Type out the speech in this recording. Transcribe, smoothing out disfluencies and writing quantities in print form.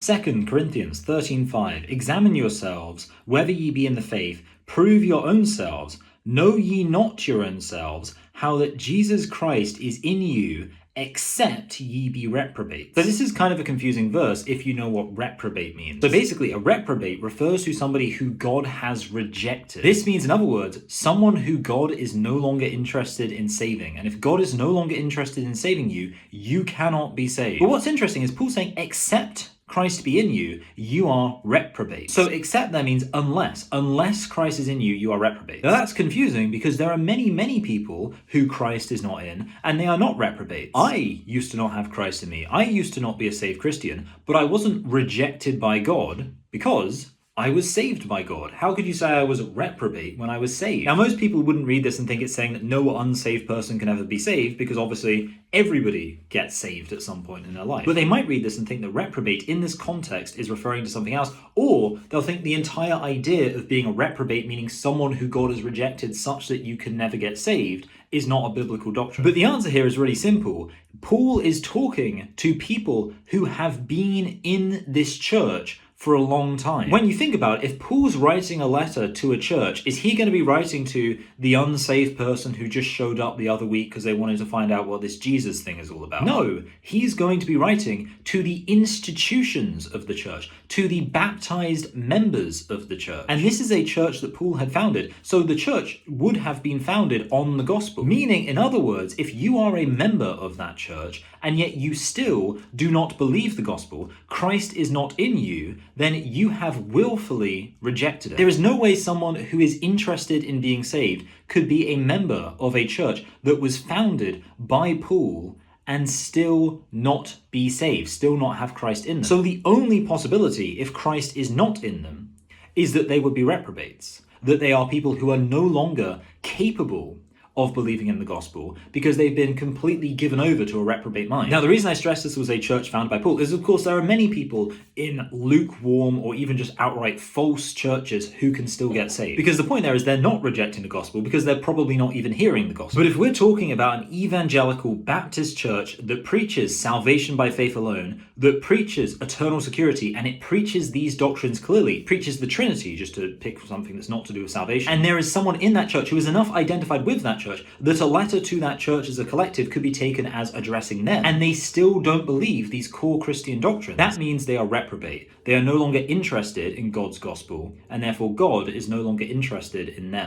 2 Corinthians 13:5 Examine yourselves, whether ye be in the faith, prove your own selves. Know ye not your own selves, how that Jesus Christ is in you, except ye be reprobates. So this is kind of a confusing verse if you know what reprobate means. So basically, a reprobate refers to somebody who God has rejected. This means, in other words, someone who God is no longer interested in saving. And if God is no longer interested in saving you, you cannot be saved. But what's interesting is Paul saying, except Christ be in you, you are reprobate. So except that means unless Christ is in you, you are reprobate. Now that's confusing because there are many people who Christ is not in, and they are not reprobates. I used to not have Christ in me. I used to not be a saved Christian, but I wasn't rejected by God because I was saved by God. How could you say I was a reprobate when I was saved? Now, most people wouldn't read this and think it's saying that no unsaved person can ever be saved, because obviously everybody gets saved at some point in their life. But they might read this and think that reprobate in this context is referring to something else, or they'll think the entire idea of being a reprobate, meaning someone who God has rejected such that you can never get saved, is not a biblical doctrine. But the answer here is really simple. Paul is talking to people who have been in this church for a long time. When you think about it, if Paul's writing a letter to a church, is he going to be writing to the unsaved person who just showed up the other week because they wanted to find out what this Jesus thing is all about? No, he's going to be writing to the institutions of the church, to the baptized members of the church. And this is a church that Paul had founded. So the church would have been founded on the gospel. Meaning, in other words, if you are a member of that church and yet you still do not believe the gospel, Christ is not in you, then you have willfully rejected it. There is no way someone who is interested in being saved could be a member of a church that was founded by Paul and still not be saved, still not have Christ in them. So the only possibility, if Christ is not in them, is that they would be reprobates, that they are people who are no longer capable of believing in the gospel because they've been completely given over to a reprobate mind. Now, the reason I stress this was a church founded by Paul is, of course, there are many people in lukewarm or even just outright false churches who can still get saved. Because the point there is they're not rejecting the gospel because they're probably not even hearing the gospel. But if we're talking about an evangelical Baptist church that preaches salvation by faith alone, that preaches eternal security, and it preaches these doctrines clearly, preaches the Trinity, just to pick something that's not to do with salvation, and there is someone in that church who is enough identified with that church that a letter to that church as a collective could be taken as addressing them, and they still don't believe these core Christian doctrines, that means they are reprobate. They are no longer interested in God's gospel, and therefore God is no longer interested in them.